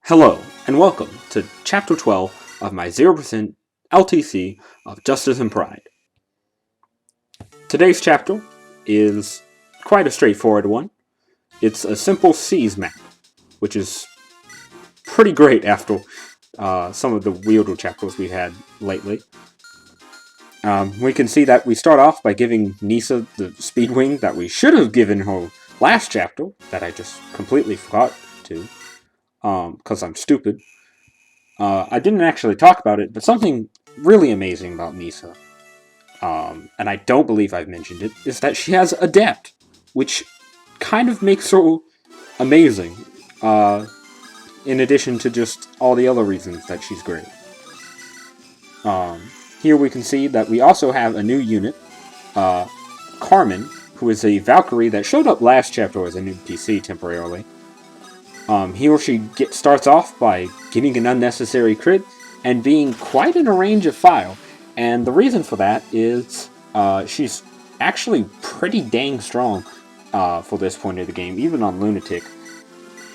Hello, and welcome to Chapter 12 of my 0% LTC of Justice and Pride. Today's chapter is quite a straightforward one. It's a simple seas map, which is pretty great after some of the weirder chapters we had lately. We can see that we start off by giving Nissa the speed wing that we should have given her last chapter, that I just completely forgot to. Because I'm stupid. I didn't actually talk about it, but something really amazing about Nissa, and I don't believe I've mentioned it, is that she has Adept, which kind of makes her amazing, in addition to just all the other reasons that she's great. Here we can see that we also have a new unit, Carmen, who is a Valkyrie that showed up last chapter as a new PC temporarily. He or she starts off by getting an unnecessary crit and being quite in a range of fire. And the reason for that is she's actually pretty dang strong for this point of the game, even on Lunatic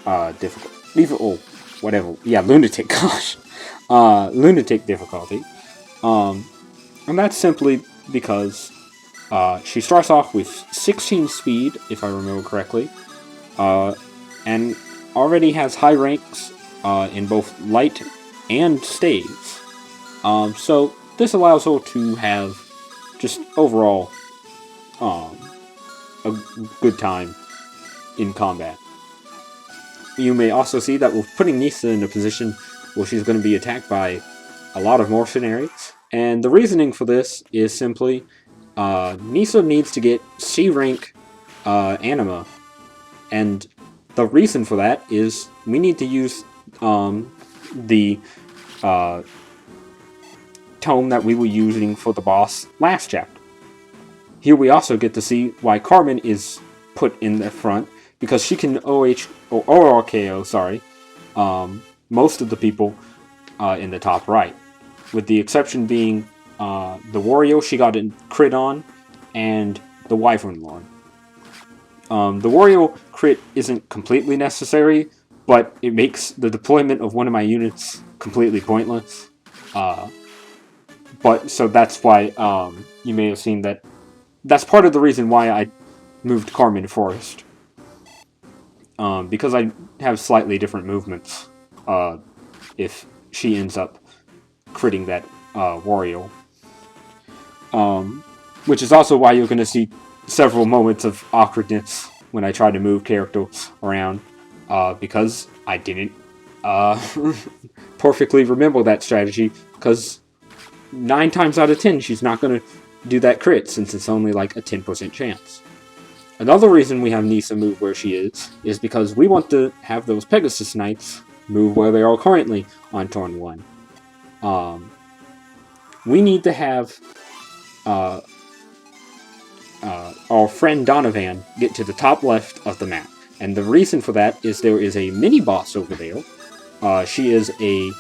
Lunatic, gosh. Lunatic difficulty. And that's simply because she starts off with 16 speed, if I remember correctly, and already has high ranks in both light and staves. So this allows her to have just overall a good time in combat. You may also see that we're putting Nissa in a position where she's going to be attacked by a lot of mercenaries. And the reasoning for this is simply Nissa needs to get C rank anima, and the reason for that is we need to use the tome that we were using for the boss last chapter. Here we also get to see why Carmen is put in the front, because she can ORKO, most of the people in the top right, with the exception being the Wario she got a crit on, and the Wyvern Lord. The Wario crit isn't completely necessary, but it makes the deployment of one of my units completely pointless. So that's why you may have seen that. That's part of the reason why I moved Carmen first. Because I have slightly different movements if she ends up critting that Wario. Which is also why you're going to see several moments of awkwardness when I try to move characters around, because I didn't perfectly remember that strategy, because 9 times out of 10 she's not going to do that crit, since it's only like a 10% chance. Another reason we have Nissa move where she is because we want to have those Pegasus Knights move where they are currently on turn 1. We need to have our friend Donovan get to the top left of the map. And the reason for that is there is a mini-boss over there. She is a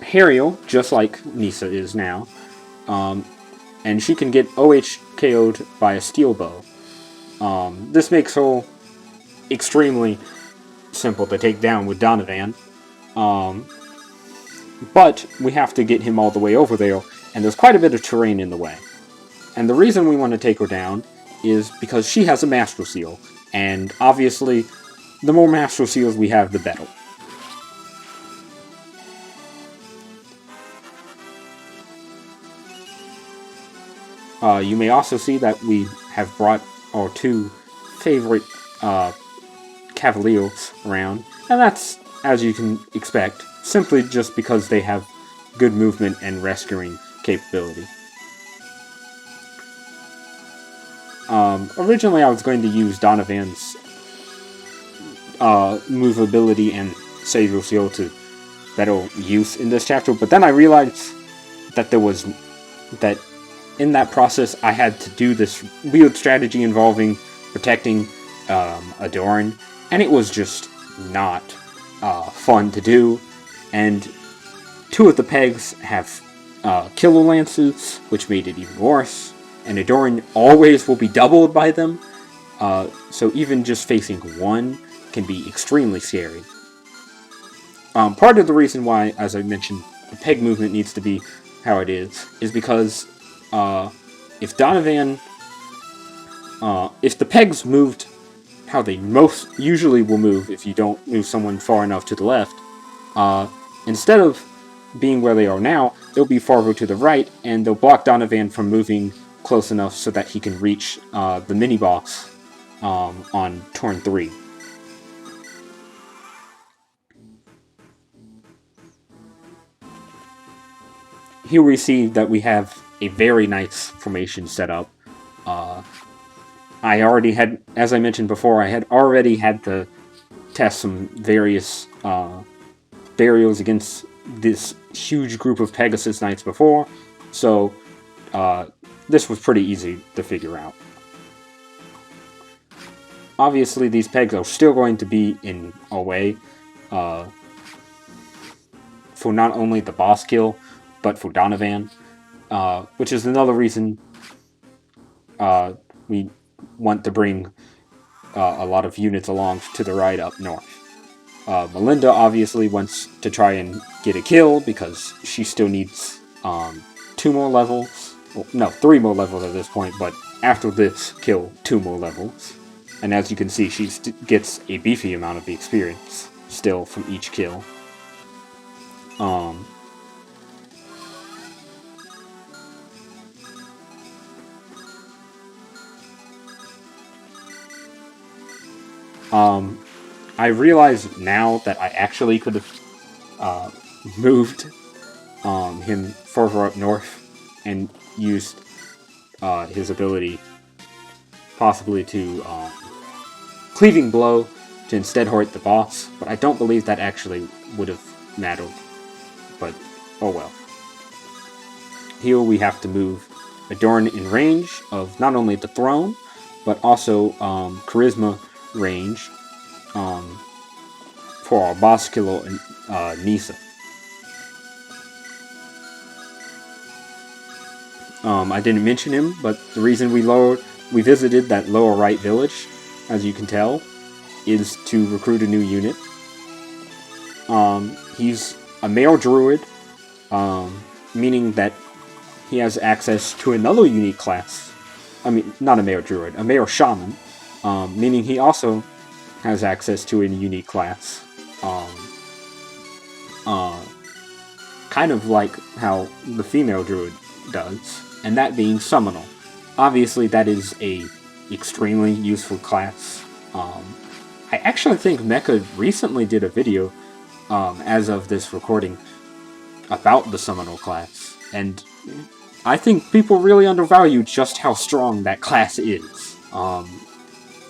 Harriel, just like Nissa is now. And she can get OHKO'd by a steel bow. This makes her extremely simple to take down with Donovan. But we have to get him all the way over there, and there's quite a bit of terrain in the way. And the reason we want to take her down is because she has a Master Seal, and obviously, the more Master Seals we have, the better. You may also see that we have brought our 2 favorite Cavaliers around, and that's, as you can expect, simply just because they have good movement and rescuing capability. Originally I was going to use Donovan's movability and Savior Seal to better use in this chapter, but then I realized that in that process I had to do this weird strategy involving protecting Adorn, and it was just not fun to do. And 2 of the pegs have Killer Lances, which made it even worse, and Adorn always will be doubled by them, so even just facing one can be extremely scary. Part of the reason why, as I mentioned, the peg movement needs to be how it is because if Donovan, if the pegs moved how they most usually will move if you don't move someone far enough to the left, instead of being where they are now, they'll be farther to the right, and they'll block Donovan from moving close enough so that he can reach the mini-boss on turn 3. Here we see that we have a very nice formation set up. I already had, as I mentioned before, I had already had to test some various burials against this huge group of Pegasus Knights before, so this was pretty easy to figure out. Obviously, these pegs are still going to be in our way for not only the boss kill, but for Donovan, which is another reason we want to bring a lot of units along to the right up north. Melinda obviously wants to try and get a kill because she still needs 2 more levels. Well, no, 3 more levels at this point, but after this kill, 2 more levels. And as you can see, she gets a beefy amount of the experience still from each kill. I realize now that I actually could have moved him further up north and used his ability possibly to cleaving blow to instead hurt the boss, but I don't believe that actually would have mattered. But oh well. Here we have to move Adorn in range of not only the throne, but also charisma range for our boss killer Nissa. I didn't mention him, but the reason we visited that lower right village, as you can tell, is to recruit a new unit. He's a male druid, meaning that he has access to another unique class. I mean, not a male druid, a male shaman, meaning he also has access to a unique class. Kind of like how the female druid does, and that being summonal. Obviously, that is a extremely useful class. I actually think Mecha recently did a video, as of this recording, about the summonal class, and I think people really undervalue just how strong that class is.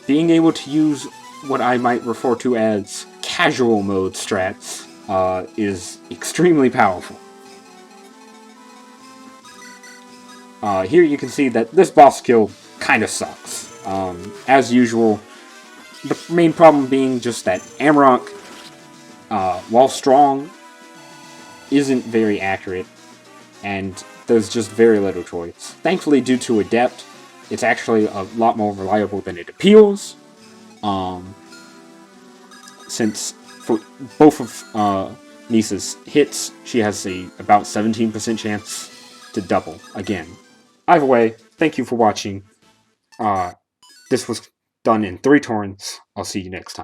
Being able to use what I might refer to as casual mode strats is extremely powerful. Here you can see that this boss kill kind of sucks. As usual, the main problem being just that Amarok, while strong, isn't very accurate, and there's just very little choice. Thankfully, due to Adept, it's actually a lot more reliable than it appears, since for both of Nissa's hits, she has about 17% chance to double again. Either way, thank you for watching. This was done in 3 turns. I'll see you next time.